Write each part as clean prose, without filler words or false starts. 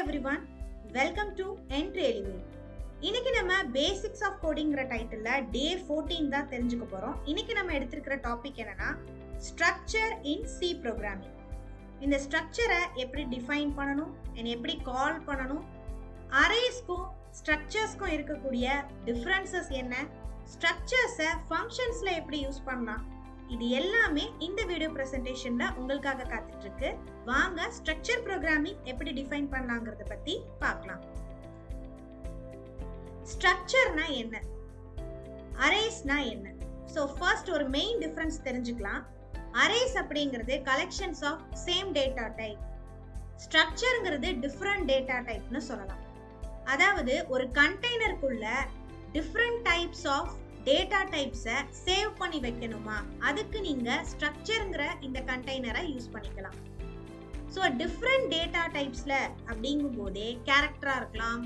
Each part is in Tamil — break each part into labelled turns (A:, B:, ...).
A: everyone, welcome to Entry Elevate. இன்னைக்கு நம்ம பேசிக்ஸ் ஆஃப் கோடிங்கிற டைட்டில்ல டே 14 தான் தெரிஞ்சுக்க போறோம். இன்னைக்கு நம்ம எடுத்திருக்கிற டாபிக் என்னன்னா ஸ்ட்ரக்சர் இன் சி ப்ரோக்ராமிங். இந்த ஸ்ட்ரக்சரை எப்படி டிஃபைன் பண்ணணும், எப்படி கால் பண்ணணும், அரேஸ்க்கும் ஸ்ட்ரக்சர்ஸ்க்கும் இருக்கக்கூடிய டிஃபரன்சஸ் என்ன, ஸ்ட்ரக்சர்ஸை ஃபங்க்ஷன்ஸ்ல எப்படி யூஸ் பண்ணலாம், இது எல்லாமே இந்த வீடியோ பிரசன்டேஷன்ல உங்களுக்காக காத்துட்டு இருக்கு. வாங்க ஸ்ட்ரக்சர் ப்ரோக்ராமிங் எப்படி டிஃபைன் பண்ணலாங்கிறத பத்தி பார்க்கலாம். ஸ்ட்ரக்சர்னா என்ன, அரேஸ்னா என்ன? சோ ஃபர்ஸ்ட் ஒரு மெயின் டிஃபரன்ஸ் தெரிஞ்சுக்கலாம். அரேஸ் அப்படிங்கிறது collections of same data type, ஸ்ட்ரக்சர்ங்கிறது டிஃபரண்ட் டேட்டா டைப்னு சொல்லலாம். அதாவது ஒரு கண்டெய்னருக்குள்ள டிஃபரண்ட் டைப்ஸ் ஆஃப் டேட்டா டைப்ஸை சேவ் பண்ணி வைக்கணுமா, அதுக்கு நீங்க ஸ்ட்ரக்சர்ங்கிற இந்த கண்டெய்னரை யூஸ் பண்ணிக்கலாம். ஸோ டிஃப்ரெண்ட் டேட்டா டைப்ஸ்ல அப்படிங்கும் போதே கேரக்டரா இருக்கலாம்,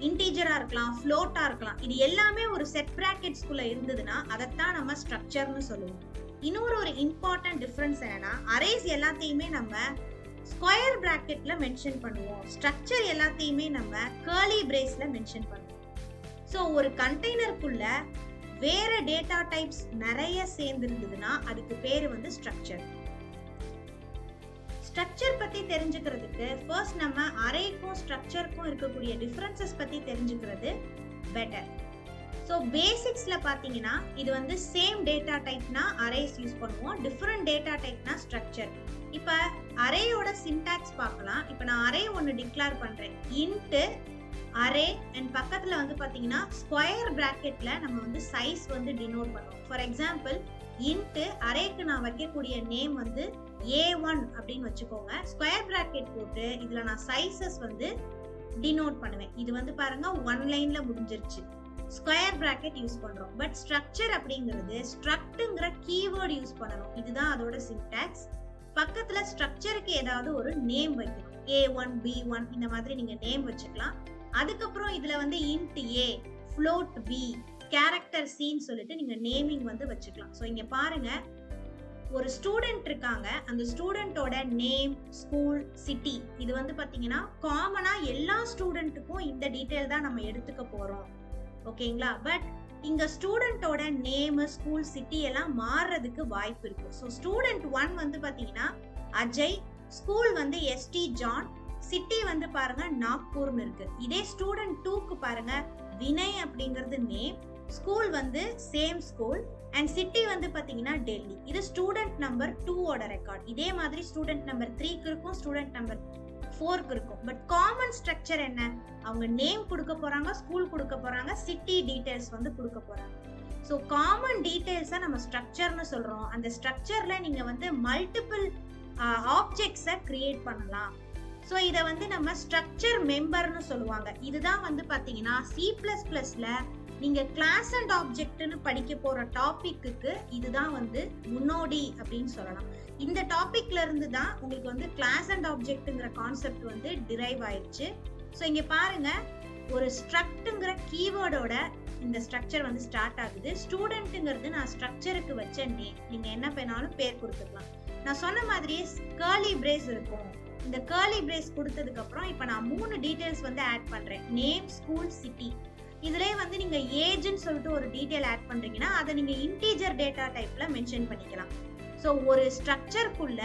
A: இன்டீஜரா இருக்கலாம், ஃப்ளோட்டா இருக்கலாம், இது எல்லாமே ஒரு செட் பிராக்கெட்ஸ்குள்ள இருந்ததுன்னா அதைத்தான் நம்ம ஸ்ட்ரக்சர்னு சொல்லுவோம். இன்னொரு ஒரு இம்பார்ட்டன்ட் டிஃபரன்ஸ் என்னன்னா, அரேஸ் எல்லாத்தையுமே நம்ம ஸ்கொயர் பிராக்கெட்ல மென்ஷன் பண்ணுவோம், ஸ்ட்ரக்சர் எல்லாத்தையுமே நம்ம கர்லி பிரேஸ்ல மென்ஷன் பண்ணுவோம். ஸோ ஒரு கண்டெய்னருக்குள்ள வேற டேட்டா டைப்ஸ் நிறைய சேர்ந்து இருந்ததுன்னா அதுக்கு பேரு வந்து ஸ்ட்ரக்சர். ஸ்ட்ரக்சர் பத்தி தெரிஞ்சுக்கிறதுக்கு ஃபர்ஸ்ட் நம்ம அரேக்கும் ஸ்ட்ரக்சருக்கும் இருக்கக்கூடிய டிஃபரன்சஸ் பத்தி தெரிஞ்சுக்கிறது பெட்டர். ஸோ பேசிக்ஸ்ல பாத்தீங்கன்னா இது வந்து சேம் டேட்டா டைப்னா அரேஸ் யூஸ் பண்ணுவோம், டிஃபரெண்ட் டேட்டா டைப்னா ஸ்ட்ரக்சர். இப்ப அரேயோட சின்டாக்ஸ் பார்க்கலாம். இப்ப நான் அரே ஒன்னு டிக்ளேர் பண்றேன், இன்ட் அரே அண்ட் பக்கத்துல வந்து பாத்தீங்கன்னா ஸ்கொயர் பிராக்கெட்ல நம்ம வந்து சைஸ் வந்து டினோட் பண்ணுவோம். ஃபார் எக்ஸாம்பிள் இன்ட் அரேக்கு நான் வைக்கக்கூடிய நேம் வந்து A1 அப்படின்னு வச்சுக்கோங்க. ஸ்கொயர் பிராக்கெட் போட்டு இதுல நான் சைஸஸ் வந்து டினோட் பண்ணுவேன். இது வந்து பாருங்க ஒன் லைன்ல முடிஞ்சிருச்சு, ஸ்கொயர் பிராக்கெட் யூஸ் பண்றோம். பட் ஸ்ட்ரக்சர் அப்படிங்கிறது ஸ்ட்ரக்ட்ங்கிற கீவேர்ட் யூஸ் பண்ணணும், இதுதான் அதோட சின்டாக்ஸ். பக்கத்துல ஸ்ட்ரக்சருக்கு ஏதாவது ஒரு நேம் வைக்கணும், A1 B1 இந்த மாதிரி நீங்க நேம் வச்சுக்கலாம். அதுக்கப்புறம் இதுல வந்து int A, float B, character Cன்னு சொல்லிட்டு நீங்க நேமிங் வந்து வச்சுக்கலாம். ஸோ இங்க பாருங்க, ஒரு ஸ்டூடெண்ட் இருக்காங்க, அந்த ஸ்டூடெண்டோட நேம், ஸ்கூல், சிட்டி இது வந்து பாத்தீங்கன்னா காமனா எல்லா ஸ்டூடெண்ட்டுக்கும் இந்த டீடைல் தான் நம்ம எடுத்துக்க போறோம், ஓகேங்களா? பட் இங்க ஸ்டூடெண்டோட நேம், ஸ்கூல், சிட்டி எல்லாம் மாறுறதுக்கு வாய்ப்பு இருக்கு. ஸோ ஸ்டூடெண்ட் 1 வந்து பாத்தீங்கன்னா அஜய், ஸ்கூல் வந்து ST ஜான், சிட்டி வந்து பாருங்க நாக்பூர்னு இருக்கு. இதே ஸ்டூடெண்ட் 2க்கு பாருங்க வினய் அப்படிங்கிறது நேம், ஸ்கூல் வந்து சேம் ஸ்கூல் அண்ட் சிட்டி வந்து பாத்தீங்கன்னா டெல்லி. இது ஸ்டூடெண்ட் நம்பர் 2ஓட ரெக்கார்ட். இதே மாதிரி ஸ்டூடெண்ட் நம்பர் 3க்கு இருக்கும், ஸ்டூடெண்ட் நம்பர் 4க்கு இருக்கும். பட் காமன் ஸ்ட்ரக்சர் என்ன, அவங்க நேம் கொடுக்க போறாங்க, ஸ்கூல் கொடுக்க போறாங்க, சிட்டி டீடைல்ஸ் வந்து கொடுக்க போறாங்க. ஸோ காமன் டீடைல்ஸை நம்ம ஸ்ட்ரக்சர்னு சொல்றோம். அந்த ஸ்ட்ரக்சர்ல நீங்க வந்து மல்டிபிள் ஆப்ஜெக்ட்ஸை கிரியேட் பண்ணலாம். ஸோ இதை வந்து நம்ம ஸ்ட்ரக்சர் மெம்பர்னு சொல்லுவாங்க. இதுதான் வந்து பாத்தீங்கன்னா C++ல நீங்க கிளாஸ் அண்ட் ஆப்ஜெக்ட்னு படிக்க போற டாபிக்கு இதுதான் வந்து முன்னோடி அப்படின்னு சொல்லலாம். இந்த டாபிக்ல இருந்து தான் உங்களுக்கு வந்து கிளாஸ் அண்ட் ஆப்ஜெக்ட்ங்கிற கான்செப்ட் வந்து டிரைவ் ஆயிடுச்சு. ஸோ இங்க பாருங்க, ஒரு ஸ்ட்ரக்ட்ங்கிற கீவேர்டோட இந்த ஸ்ட்ரக்சர் வந்து ஸ்டார்ட் ஆகுது. ஸ்டூடெண்ட்ங்கிறது நான் ஸ்ட்ரக்சருக்கு வச்ச நேம், நீங்க என்ன வேணாலும் பேர் கொடுத்துக்கலாம். நான் சொன்ன மாதிரியே கர்லி பிரேஸ் இருக்கும். இந்த கர்லி பிரேஸ் கொடுத்ததுக்கு அப்புறம் இப்ப நான் 3 டீடைல்ஸ் வந்து ஆட் பண்றேன், நேம், ஸ்கூல், சிட்டி. இதுலயே வந்து நீங்க ஏஜ்னு சொல்லிட்டு ஒரு டீடைல் ஆட் பண்றீங்கன்னா அதை நீங்க இன்டீஜர் டேட்டா டைப்ல மென்ஷன் பண்ணிக்கலாம். ஸோ ஒரு ஸ்ட்ரக்சருக்குள்ள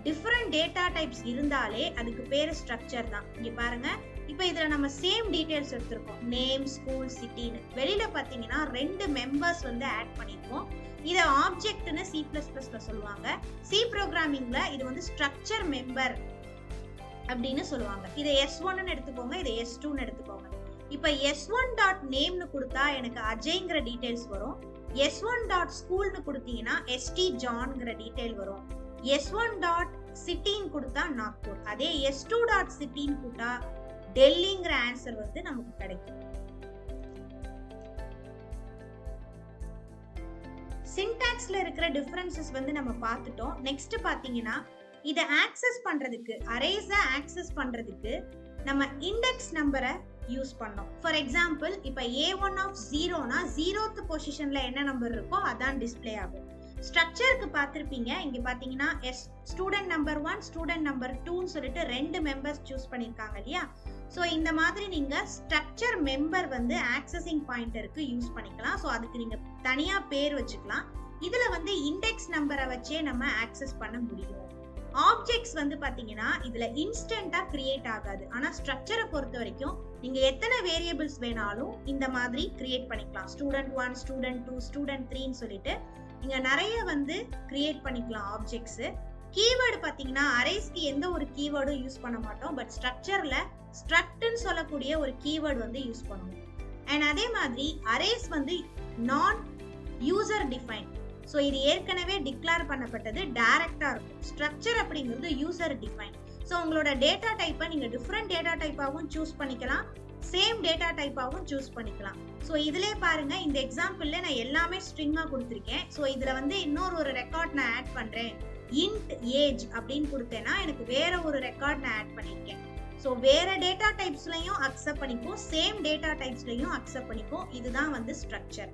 A: டிஃபரெண்ட் டேட்டா டைப்ஸ் இருந்தாலே அதுக்கு பேரு ஸ்ட்ரக்சர் தான். இங்க பாருங்க, இப்ப இதுல நம்ம சேம் டீடைல்ஸ் எடுத்திருக்கோம், நேம், ஸ்கூல், சிட்டின்னு. வெளியில பாத்தீங்கன்னா 2 மெம்பர்ஸ் வந்து ஆட் பண்ணிருக்கோம். இத ஆப்ஜெக்ட்னு C++ல சொல்லுவாங்க. சி ப்ரோக்ராமிங்ல இது வந்து ஸ்ட்ரக்சர் மெம்பர் அப்படின்னு சொல்லுவாங்க. இதை S1ன்னு எடுத்துக்கோங்க, இதை S2ன்னு எடுத்துக்கோங்க. இப்ப S1.nameன்னு கொடுத்தா எனக்கு அஜய்ங்கிற டீடைல்ஸ் வரும். S1.schoolன்னு கொடுத்தீங்கன்னா ST ஜான்ங்கிற டீடைல் வரும். S1.cityன்னு கொடுத்தா நாக்பூர். அதே S2.cityன்னு கொடுத்தா டெல்லிங்கிற ஆன்சர் வந்து நமக்கு கிடைக்கும். சின்டாக்ஸ்ல இருக்கிற டிஃபரன்சஸ் வந்து நம்ம பார்த்துட்டோம். நெக்ஸ்ட் பாத்தீங்கன்னா இதை ஆக்சஸ் பண்றதுக்கு, அரேஸை ஆக்சஸ் பண்றதுக்கு நம்ம இண்டெக்ஸ் நம்பரை யூஸ் பண்ணோம். ஃபார் எக்ஸாம்பிள் இப்ப A1 of 0னா 0th பொசிஷன்ல என்ன நம்பர் இருக்கோ அதான் டிஸ்பிளே ஆகும். ஸ்ட்ரக்சருக்கு பார்த்திருப்பீங்க. இங்க பாத்தீங்கன்னா ஸ்டூடெண்ட் நம்பர் 1 ஸ்டூடெண்ட் நம்பர் 2ன்னு சொல்லிட்டு 2 மெம்பர்ஸ் சூஸ் பண்ணிருக்காங்க இல்லையா? ஸோ இந்த மாதிரி நீங்க ஸ்ட்ரக்சர் மெம்பர் வந்து ஆக்சஸிங் பாயிண்டருக்கு யூஸ் பண்ணிக்கலாம். ஸோ அதுக்கு நீங்க தனியா பேர் வச்சுக்கலாம். இதுல வந்து இண்டெக்ஸ் நம்பரை வச்சே நம்ம ஆக்சஸ் பண்ண முடியும். ஆப்ஜெக்ட்ஸ் வந்து பாத்தீங்கன்னா இதுல இன்ஸ்டன்டா கிரியேட் ஆகாது. ஆனா ஸ்ட்ரக்சரை பொறுத்த வரைக்கும் நீங்க எத்தனை வேரியபிள்ஸ் வேணாலும் இந்த மாதிரி கிரியேட் பண்ணிக்கலாம். ஸ்டூடெண்ட் 1 ஸ்டூடெண்ட் 2 ஸ்டூடெண்ட் 3ன்னு சொல்லிட்டு நீங்க நிறைய வந்து கிரியேட் பண்ணிக்கலாம் ஆப்ஜெக்ட்ஸ். கீவேர்டு பாத்தீங்கன்னா அரேஸ்க்கு எந்த ஒரு கீவேர்டும் யூஸ் பண்ண மாட்டோம். பட் ஸ்ட்ரக்சர்ல ஸ்ட்ரக்ட்னு சொல்லக்கூடிய ஒரு கீவேர்டு வந்து யூஸ் பண்ணுவோம். அண்ட் அதே மாதிரி அரேஸ் வந்து நான் யூசர் டிஃபைன். ஸோ இது ஏற்கனவே டிக்ளேர் பண்ணப்பட்டது, டைரக்டா இருக்கும். ஸ்ட்ரக்சர் அப்படிங்கிறது யூசர் டிஃபைன். ஸோ உங்களோட டேட்டா டைப்பை நீங்க டிஃப்ரெண்ட் டேட்டா டைப்பாகவும் சூஸ் பண்ணிக்கலாம், சேம் டேட்டா டைப்பாகவும் சூஸ் பண்ணிக்கலாம். ஸோ இதுலயே பாருங்க, இந்த எக்ஸாம்பிள்ல நான் எல்லாமே ஸ்ட்ரிங்கா கொடுத்துருக்கேன். ஸோ இதுல வந்து இன்னொரு ரெக்கார்ட் நான் ஆட் பண்றேன், இன்ட் ஏஜ் அப்படின்னு கொடுத்தேன்னா எனக்கு வேற ஒரு ரெக்கார்ட் நான் ஆட் பண்ணிருக்கேன். ஸோ வேற டேட்டா டைப்ஸ்லயும் அக்செப்ட் பண்ணிக்கும், சேம் டேட்டா டைப்ஸ்லயும் அக்செப்ட் பண்ணிக்கும். இதுதான் வந்து structure.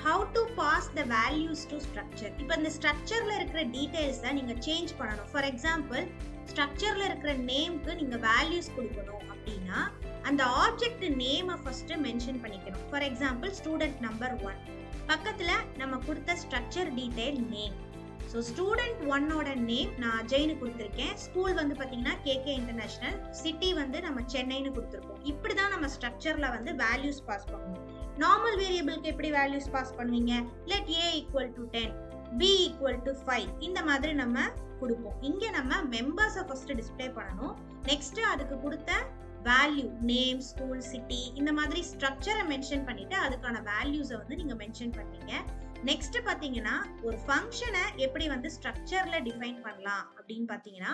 A: How to pass the values to structure. இப்போ இந்த ஸ்ட்ரக்சர்ல இருக்கிற டீடைல்ஸை நீங்க சேஞ்ச் பண்ணணும். ஃபார் எக்ஸாம்பிள், ஸ்ட்ரக்சர்ல இருக்கிற நேம்க்கு நீங்க வேல்யூஸ் கொடுக்கணும் அப்படின்னா அந்த ஆப்ஜெக்ட் நேமை ஃபர்ஸ்ட் மென்ஷன் பண்ணிக்கணும். ஃபார் எக்ஸாம்பிள், ஸ்டூடெண்ட் நம்பர் 1 பக்கத்துல நம்ம கொடுத்த structure detail name. So student 1ஓட நேம் நான் அஜய்னு கொடுத்துருக்கேன். ஸ்கூல் வந்து பாத்தீங்கன்னா கேகே இன்டர்நேஷனல், சிட்டி வந்து நம்ம சென்னைன்னு கொடுத்துருக்கோம். இப்படிதான் நம்ம ஸ்ட்ரக்சர்ல வந்து வேல்யூஸ் பாஸ் பண்ணுவோம். நார்மல் வேரியபிளுக்கு எப்படி வேல்யூஸ் பாஸ் பண்ணுவீங்க? Let a equal to 10, b equal to 5 இந்த மாதிரி நம்ம கொடுப்போம். இங்க நம்ம மெம்பர்ஸை ஃபர்ஸ்ட் டிஸ்ப்ளே பண்ணணும். நெக்ஸ்ட் அதுக்கு கொடுத்த வேல்யூ நேம், ஸ்கூல், சிட்டி இந்த மாதிரி ஸ்ட்ரக்சரை மென்ஷன் பண்ணிட்டு அதுக்கான வேல்யூஸை வந்து நீங்க மென்ஷன் பண்ணீங்க. நெக்ஸ்ட் பாத்தீங்கன்னா ஒரு ஃபங்க்ஷனை எப்படி வந்து ஸ்ட்ரக்சர்ல டிஃபைன் பண்ணலாம் அப்படின்னு பாத்தீங்கன்னா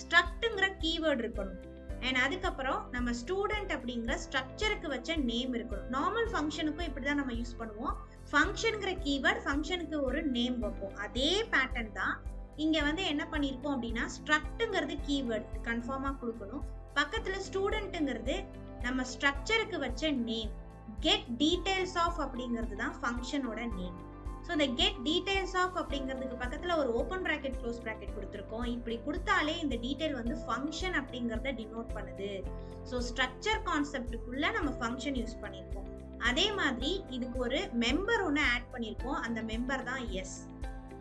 A: ஸ்ட்ரக்ட்ங்கிற கீவேர்ட் இருக்கணும். அண்ட் அதுக்கப்புறம் நம்ம ஸ்டூடெண்ட் அப்படிங்கிற ஸ்ட்ரக்சருக்கு வச்ச நேம் இருக்கணும். நார்மல் ஃபங்க்ஷனுக்கும் இப்படிதான் நம்ம யூஸ் பண்ணுவோம். ஃபங்க்ஷனுங்கிற கீவேர்ட், ஃபங்க்ஷனுக்கு ஒரு நேம் வைப்போம். அதே பேட்டர்ன் தான் இங்க வந்து என்ன பண்ணிருக்கோம் அப்படின்னா ஸ்ட்ரக்ட்ங்கிறது கீவேர்ட் கன்ஃபார்மா கொடுக்கணும். பக்கத்துல ஸ்டூடெண்ட்ங்கிறது நம்ம ஸ்ட்ரக்சருக்கு வச்ச நேம். கெட் டீடைல்ஸ் ஆஃப் அப்படிங்கிறது தான் ஃபங்க்ஷனோட நேம். ஸோ இந்த கெட் டீடைல்ஸ் ஆஃப் அப்படிங்கிறதுக்கு பக்கத்துல ஒரு ஓப்பன் பிராக்கெட் க்ளோஸ் பிராக்கெட் கொடுத்துருக்கோம். இப்படி கொடுத்தாலே இந்த டீடைல் வந்து ஃபங்க்ஷன் அப்படிங்கிறத டினோட் பண்ணுது. ஸோ ஸ்ட்ரக்சர் கான்செப்டுக்குள்ள நம்ம ஃபங்க்ஷன் யூஸ் பண்ணியிருக்கோம். அதே மாதிரி இதுக்கு ஒரு மெம்பர் ஒன்று ஆட் பண்ணியிருக்கோம். அந்த மெம்பர் தான் எஸ்.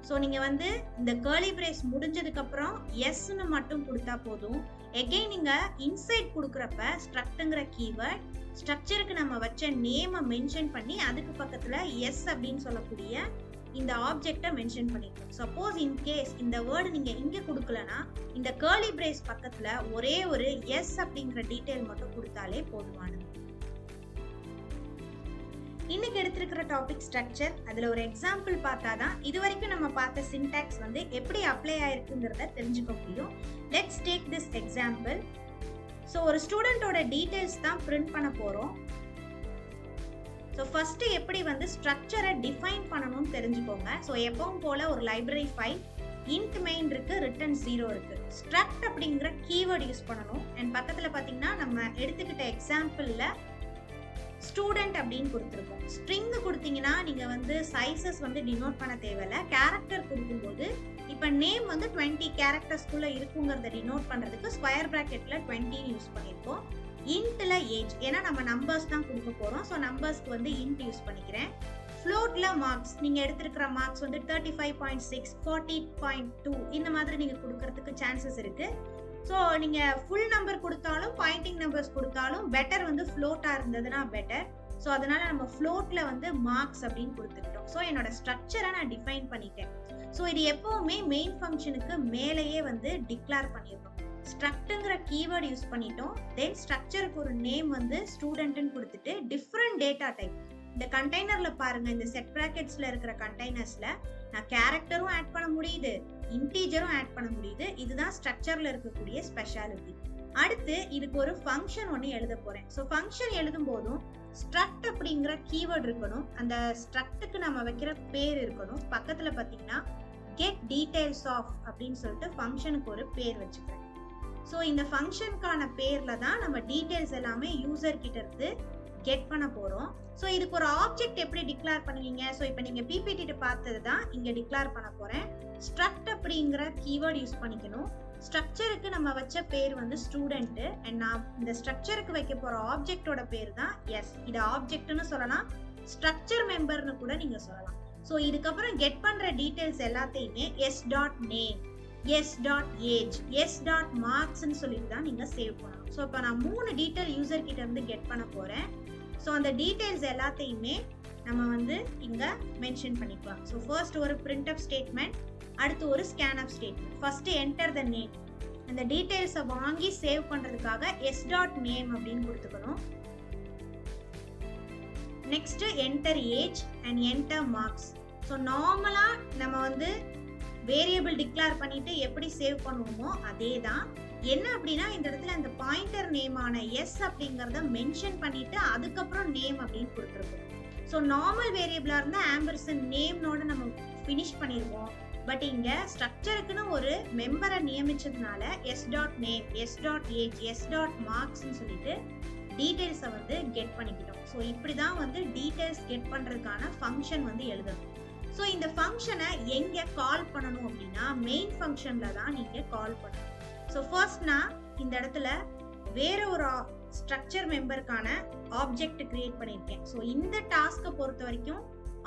A: ஸோ நீங்க வந்து இந்த கர்லி பிரேஸ் முடிஞ்சதுக்கு அப்புறம் எஸ்ன்னு மட்டும் கொடுத்தா போதும். எகைன் நீங்க இன்சைட் கொடுக்குறப்ப ஸ்ட்ரக்ட்ங்கிற கீவேர்ட் ஸ்ட்ரக்சருக்கு நம்ம வச்ச நேமை மென்ஷன் பண்ணி அதுக்கு பக்கத்துல எஸ் அப்படின்னு சொல்லக்கூடிய இந்த ஆப்ஜெக்டை மென்ஷன் பண்ணிருக்கோம். சப்போஸ் இன்கேஸ் இந்த வேர்டு நீங்க இங்க கொடுக்கலனா இந்த கர்லி பிரேஸ் பக்கத்துல ஒரே ஒரு எஸ் அப்படிங்கிற டீடைல் மட்டும் கொடுத்தாலே போதுமானது. இன்னைக்கு எடுத்திருக்கிற டாபிக் ஸ்ட்ரக்சர். அதுல ஒரு எக்ஸாம்பிள் பார்த்தாதான் இது வரைக்கும் நம்ம பார்த்த சின்டாக்ஸ் வந்து எப்படி அப்ளை ஆயிருக்குங்கிறத தெரிஞ்சுக்க முடியும். Let's take this example. So ஒரு ஸ்டூடெண்டோட டீடைல்ஸ் தான் பிரிண்ட் பண்ண போறோம். ஸோ ஃபர்ஸ்ட் எப்படி வந்து ஸ்ட்ரக்சரை டிஃபைன் பண்ணணும்னு தெரிஞ்சுக்கோங்க. ஸோ எப்பவும் போல ஒரு லைப்ரரி ஃபைல், இன்ட் மெயின் இருக்கு, ரிட்டர்ன் 0 இருக்கு. ஸ்ட்ரக்ட் அப்படிங்கிற கீவேர்ட் யூஸ் பண்ணணும். அண்ட் பக்கத்துல பாத்தீங்கன்னா நம்ம எடுத்துக்கிட்ட எக்ஸாம்பிள்ல ஸ்டூடெண்ட் அப்படின்னு கொடுத்துருக்கோம். ஸ்ட்ரிங் கொடுத்தீங்கன்னா நீங்க வந்து சைசஸ் வந்து டினோட் பண்ண தேவையில்ல. கேரக்டர் கொடுக்கும்போது இப்ப நேம் வந்து 20 கேரக்டர்ஸ்குள்ள இருக்குங்கிறத டினோட் பண்றதுக்கு ஸ்கொயர் பிராக்கெட்ல 20 யூஸ் பண்ணிருக்கோம். இன்ட்ல ஏஜ், ஏன்னா நம்ம நம்பர்ஸ் தான் கொடுக்க போறோம். ஸோ நம்பர்ஸ்க்கு வந்து இன்ட் யூஸ் பண்ணிக்கிறேன். ஃப்ளோட்ல மார்க்ஸ், நீங்க எடுத்திருக்கிற மார்க்ஸ் வந்து 35.6, 40.2 இந்த மாதிரி நீங்க கொடுக்கறதுக்கு சான்சஸ் இருக்கு. ஸோ நீங்க ஃபுல் நம்பர் கொடுத்தாலும் பாயிண்டிங் நம்பர்ஸ் கொடுத்தாலும் பெட்டர் வந்து ஃப்ளோட்டா இருந்ததுன்னா பெட்டர். ஸோ அதனால நம்ம ஃப்ளோட்ல வந்து மார்க்ஸ் அப்படின்னு கொடுத்துக்கிட்டோம். ஸோ என்னோட ஸ்ட்ரக்சரை நான் டிஃபைன் பண்ணிட்டேன். ஸோ இது எப்பவுமே மெயின் ஃபங்க்ஷனுக்கு மேலேயே வந்து டிக்ளேர் பண்ணிடணும். ஸ்ட்ரக்ட்ங்கிற கீவேர்ட் யூஸ் பண்ணிட்டோம். தென் ஸ்ட்ரக்சருக்கு ஒரு நேம் வந்து ஸ்டூடெண்ட்னு கொடுத்துட்டு டிஃப்ரெண்ட் டேட்டா டைப். இந்த கண்டெய்னர்ல பாருங்க, இந்த செட் பிராக்கெட்ஸ்ல இருக்கிற கண்டெய்னர்ஸ்ல நான் கேரக்டரும் ஆட் பண்ண முடியுது, இன்டீஜரும் ஆட் பண்ண முடியுது. இதுதான் ஸ்ட்ரக்சர்ல இருக்கக்கூடிய ஸ்பெஷாலிட்டி. அடுத்து இதுக்கு ஒரு ஃபங்க்ஷன் ஒன்று எழுத போறேன். ஸோ ஃபங்க்ஷன் எழுதும் போதும் ஸ்ட்ரக்ட் அப்படிங்கிற கீவேர்ட் இருக்கணும். அந்த ஸ்ட்ரக்டுக்கு நம்ம வைக்கிற பேர் இருக்கணும். பக்கத்துல பாத்தீங்கன்னா கெட் டீடைல்ஸ் ஆஃப் அப்படின்னு சொல்லிட்டு ஃபங்க்ஷனுக்கு ஒரு பேர் வச்சுக்கிறேன். ஸோ இந்த ஃபங்க்ஷனுக்கான பேர்ல தான் நம்ம டீடைல்ஸ் எல்லாமே யூசர் கிட்ட இருந்து கெட் பண்ண போறோம். ஸோ இதுக்கு ஒரு ஆப்ஜெக்ட் எப்படி டிக்ளேர் பண்ணுவீங்க? ஸோ இப்போ நீங்க பிபிடி பார்த்தது தான் இங்க டிக்ளேர் பண்ண போறேன். ஸ்ட்ரக்ட் அப்படிங்கிற கீவேர்ட் யூஸ் பண்ணிக்கணும். ஸ்ட்ரக்சருக்கு நம்ம வச்ச பேர் வந்து ஸ்டூடெண்ட் அண்ட் நான் இந்த ஸ்ட்ரக்சருக்கு வைக்க போற ஆப்ஜெக்டோட பேர் தான் எஸ். இது ஆப்ஜெக்ட்னு சொல்லலாம், ஸ்ட்ரக்சர் மெம்பர்னு கூட நீங்க சொல்லலாம். ஸோ இதுக்கப்புறம் கெட் பண்ற டீடைல்ஸ் எல்லாத்தையுமே S dot name, S dot age, S dot மார்க்ஸ்ன்னு சொல்லிட்டு தான் நீங்க சேவ் பண்ணணும். ஸோ இப்போ நான் 3 டீடைல் யூசர் கிட்ட இருந்து கெட் பண்ண போறேன். ஸோ அந்த டீடைல்ஸ் எல்லாத்தையுமே நம்ம வந்து இங்க மென்ஷன் பண்ணிக்கலாம். ஸோ ஃபர்ஸ்ட் ஒரு printf ஸ்டேட்மெண்ட், அடுத்து ஒரு scanf statement. First enter the name, அந்த டீடைல்ஸை வாங்கி சேவ் பண்றதுக்காக எஸ் டாட் நேம் அப்படின்னு கொடுத்துக்கணும். Next enter age and enter marks. So நார்மலா நம்ம வந்து வேரியபிள் டிக்ளேர் பண்ணிட்டு எப்படி சேவ் பண்ணுவோமோ அதே தான். என்ன அப்படின்னா இந்த இடத்துல அந்த பாயிண்டர் நேமான எஸ் அப்படிங்கறத மென்ஷன் பண்ணிட்டு அதுக்கப்புறம் நேம் அப்படின்னு கொடுத்துருக்கோம். ஸோ நார்மல் வேரியபிளா இருந்தா ஆம்பர்சன் நேம்னோட நம்ம ஃபினிஷ் பண்ணிருவோம். பட் இங்க ஸ்ட்ரக்சருக்குன்னு ஒரு மெம்பரை நியமிச்சதுனால S dot name, S dot age, S dot மார்க்ஸ்ன்னு சொல்லிட்டு டீடைல்ஸை வந்து கெட் பண்ணிக்கிட்டோம். ஸோ இப்படிதான் வந்து டீடைல்ஸ் கெட் பண்றதுக்கான ஃபங்க்ஷன் வந்து எழுதணும். ஸோ இந்த ஃபங்க்ஷனை எங்க கால் பண்ணணும் அப்படின்னா மெயின் ஃபங்க்ஷன்ல தான் நீங்க கால் பண்ணணும். ஸோ ஃபர்ஸ்ட் நான் இந்த இடத்துல வேற ஒரு ஸ்ட்ரக்சர் மெம்பருக்கான ஆப்ஜெக்ட் கிரியேட் பண்ணியிருக்கேன். ஸோ இந்த டாஸ்கை பொறுத்த வரைக்கும்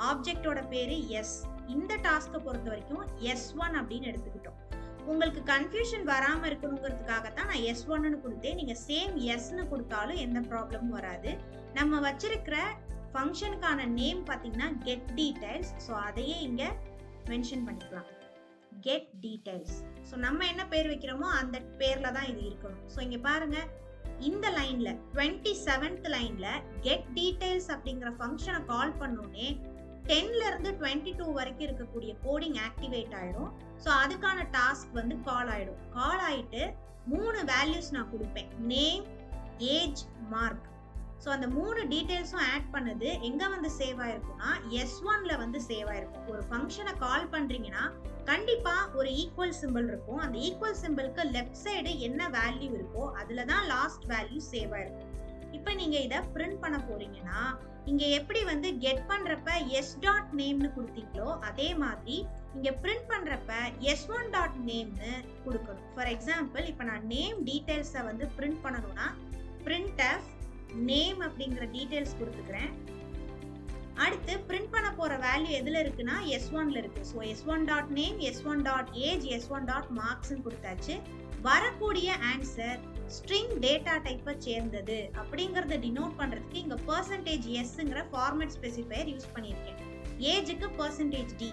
A: ஆப்ஜெக்டோட பேரு எஸ், இந்த டாஸ்கை பொறுத்த வரைக்கும் S1 அப்படின்னு எடுத்துக்கிட்டோம். உங்களுக்கு கன்ஃபியூஷன் வராம இருக்கணுங்கிறதுக்காக தான் நான் S1ன்னு கொடுத்தேன். நீங்க சேம் எஸ்ன்னு கொடுத்தாலும் எந்த ப்ராப்ளமும் வராது. நம்ம வச்சிருக்கிற ஃபங்க்ஷனுக்கான நேம் பார்த்தீங்கன்னா கெட் டீடைல்ஸ். ஸோ அதையே இங்க மென்ஷன் பண்ணிக்கலாம், கெட் டீடைல்ஸ். ஸோ நம்ம என்ன பேர் வைக்கிறோமோ அந்த பேர்ல தான் இது இருக்கணும். ஸோ இங்க பாருங்க, இந்த லைன்ல 27th லைன்ல கெட் டீடைல்ஸ் அப்படிங்கிற ஃபங்க்ஷனை கால் பண்ணோனே 10ல இருந்து 22 வரைக்கும் இருக்கக்கூடிய கோடிங் ஆக்டிவேட் ஆயிடும். ஸோ அதுக்கான டாஸ்க் வந்து கால் ஆயிடும். கால் ஆயிட்டு 3 வேல்யூஸ் நான் கொடுப்பேன், நேம், ஏஜ், மார்க். ஸோ அந்த 3 டீடைல்ஸும் ஆட் பண்ணது எங்க வந்து சேவ் ஆயிருக்கும்னா S1ல வந்து சேவ் ஆயிருக்கும். ஒரு ஃபங்க்ஷனை கால் பண்றீங்கன்னா கண்டிப்பா ஒரு ஈக்குவல் சிம்பிள் இருக்கும். அந்த ஈக்குவல் சிம்பிளுக்கு லெஃப்ட் சைடு என்ன வேல்யூ இருக்கோ அதுல தான் லாஸ்ட் வேல்யூ சேவ் ஆயிருக்கும். இப்போ நீங்க இதை பிரிண்ட் பண்ண போறீங்கன்னா இங்க எப்படி வந்து கெட் பண்றப்ப எஸ் டாட் நேம்னு கொடுத்தீங்களோ அதே மாதிரி இங்க பிரிண்ட் பண்றப்ப S1 டாட் நேம்னு கொடுக்கணும். ஃபார் எக்ஸாம்பிள் இப்போ நான் நேம் டீடைல்ஸை வந்து பிரிண்ட் பண்ணணும்னா printf நேம் அப்படிங்கிற டீடைல்ஸ் கொடுத்துக்கிறேன். அடுத்து பிரிண்ட் பண்ண போற வேல்யூ எதுல இருக்குன்னா S1ல இருக்கு. So S1 dot name, S1 dot age, S1 dot மார்க்ஸ்ன்னு கொடுத்தாச்சு. வரக்கூடிய ஆன்சர் ஸ்ட்ரிங் டேட்டா டைப்பை சேர்ந்தது அப்படிங்கறத டினோட் பண்றதுக்கு இங்க %s ஃபார்மேட் ஸ்பெசிஃபையர் யூஸ் பண்ணியிருக்கேன். ஏஜுக்கு %d,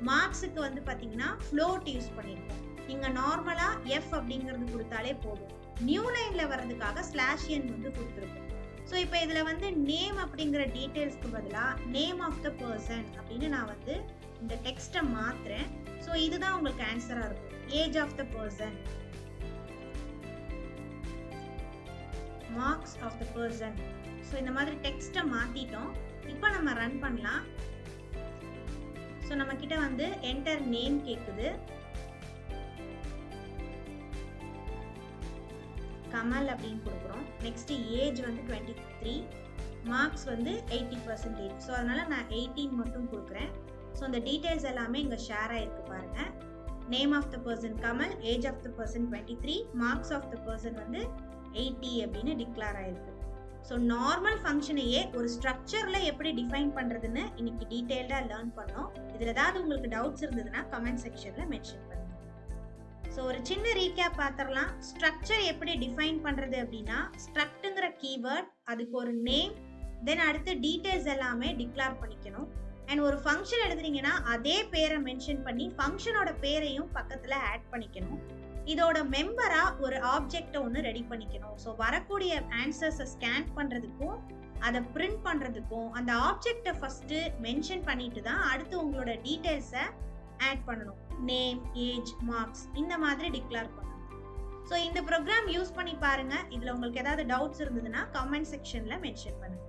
A: மார்க்ஸுக்கு வந்து பாத்தீங்கன்னா ஃப்ளோட் யூஸ் பண்ணியிருக்கோம். நீங்க நார்மலா f அப்படிங்கிறது கொடுத்தாலே போதும். நியூ லைன்ல வர்றதுக்காக /n வந்து கொடுத்துருக்கோம். ஸோ இப்போ இதுல வந்து நேம் அப்படிங்கிற டீடைல்ஸ்க்கு பதிலா நேம் ஆஃப் த பர்சன் அப்படின்னு நான் வந்து இந்த டெக்ஸ்ட்டை மாத்துறேன். ஸோ இதுதான் உங்களுக்கு ஆன்சரா இருக்கும். Age of the person, marks of the person. So இந்த மாதிரி டெக்ஸ்ட்டை மாத்திட்டோம். இப்போ நம்ம ரன் பண்ணலாம். ஸோ நம்ம கிட்ட வந்து என்டர் நேம் கேக்குது, கமல் அப்படின்னு கொடுக்குறோம். நெக்ஸ்ட் ஏஜ் வந்து 23, மார்க்ஸ் வந்து 80%. ஸோ அதனால நான் 18 மட்டும் கொடுக்குறேன். ஸோ அந்த டீடைல்ஸ் எல்லாமே இங்கே ஷேர் ஆயிருக்கு பாருங்க. Name of the person Kamal, age of the person 23, marks of the person வந்து 80 அப்படின்னு டிக்ளேர் ஆயிருக்கு. ஸோ நார்மல் ஃபங்க்ஷனையே ஒரு ஸ்ட்ரக்சர்ல எப்படி டிஃபைன் பண்றதுன்னு இன்னைக்கு டீடைல்டா லேர்ன் பண்ணோம். இதுல ஏதாவது உங்களுக்கு டவுட்ஸ் இருந்ததுன்னா கமெண்ட் செக்ஷன்ல மென்ஷன் பண்ணுங்க. ஸோ ஒரு சின்ன ரீகேப் பார்த்துடலாம். ஸ்ட்ரக்சர் எப்படி டிஃபைன் பண்றது அப்படின்னா ஸ்ட்ரக்ட்ங்கிற கீவேர்ட், அதுக்கு ஒரு நேம், தென் அடுத்து டீடைல்ஸ் எல்லாமே டிக்ளேர் பண்ணிக்கணும். அண்ட் ஒரு ஃபங்க்ஷன் எழுதுறீங்கன்னா அதே பேரை மென்ஷன் பண்ணி ஃபங்க்ஷனோட பேரையும் பக்கத்துல ஆட் பண்ணிக்கணும். இதோட மெம்பரா ஒரு ஆப்ஜெக்டை ஒன்று ரெடி பண்ணிக்கணும். ஸோ வரக்கூடிய ஆன்சர்ஸை ஸ்கேன் பண்றதுக்கும் அதை பிரிண்ட் பண்றதுக்கும் அந்த ஆப்ஜெக்டை ஃபர்ஸ்ட் மென்ஷன் பண்ணிட்டு தான் அடுத்து உங்களோட டீடைல்ஸை ஆட் பண்ணணும். நேம், ஏஜ், மார்க்ஸ் இந்த மாதிரி டிக்ளேர் பண்ணணும். ஸோ இந்த ப்ரோக்ராம் யூஸ் பண்ணி பாருங்க. இதுல உங்களுக்கு ஏதாவது டவுட்ஸ் இருந்ததுன்னா கமெண்ட் செக்ஷன்ல மென்ஷன் பண்ணுங்க.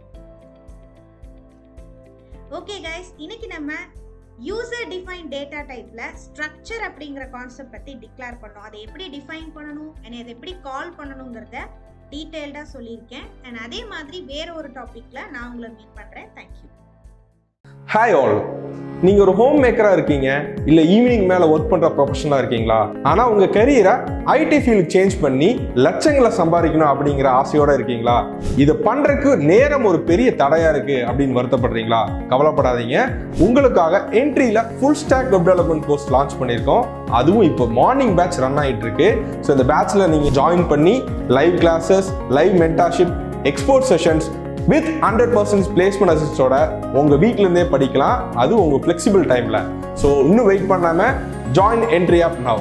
A: ஓகே கைஸ், இன்னைக்கு நம்ம யூசர் டிஃபைன் டேட்டா டைப்ல ஸ்ட்ரக்சர் அப்படிங்கிற கான்செப்ட் பத்தி டிக்ளேர் பண்ணோம். அதை எப்படி டிஃபைன் பண்ணணும் அண்ட் அதை எப்படி கால் பண்ணணுங்கிறத டீடைல்டா சொல்லியிருக்கேன். அண்ட் அதே மாதிரி வேற ஒரு டாபிக்ல நான் உங்களை மீட் பண்றேன். தேங்க்யூ.
B: ஹாய் ஆல், நீங்கள் ஒரு ஹோம் மேக்கராக இருக்கீங்க, இல்லை ஈவினிங் மேலே ஒர்க் பண்ணுற ப்ரொஃபஷனாக இருக்கீங்களா? ஆனால் உங்கள் கரியரை ஐடி ஃபீல்டு சேஞ்ச் பண்ணி லட்சங்களை சம்பாதிக்கணும் அப்படிங்கிற ஆசையோடு இருக்கீங்களா? இதை பண்ணுறதுக்கு நேரம் ஒரு பெரிய தடையாக இருக்குது அப்படின்னு வருத்தப்படுறீங்களா? கவலைப்படாதீங்க, உங்களுக்காக என்ட்ரியில் full stack web development course launch பண்ணியிருக்கோம். அதுவும் இப்போ மார்னிங் பேட்ச் ரன் ஆகிட்டு இருக்கு. ஸோ இந்த பேட்ச்சில் நீங்கள் ஜாயின் பண்ணி live classes, live mentorship, export sessions with 100% placement அசிஸ்டோட உங்கள் வீட்டிலேருந்தே படிக்கலாம். அது உங்கள் ஃப்ளெக்சிபிள் டைமில். ஸோ இன்னும் வெயிட் பண்ணாமல் ஜாயின் என்ட்ரி ஆப் நவ்.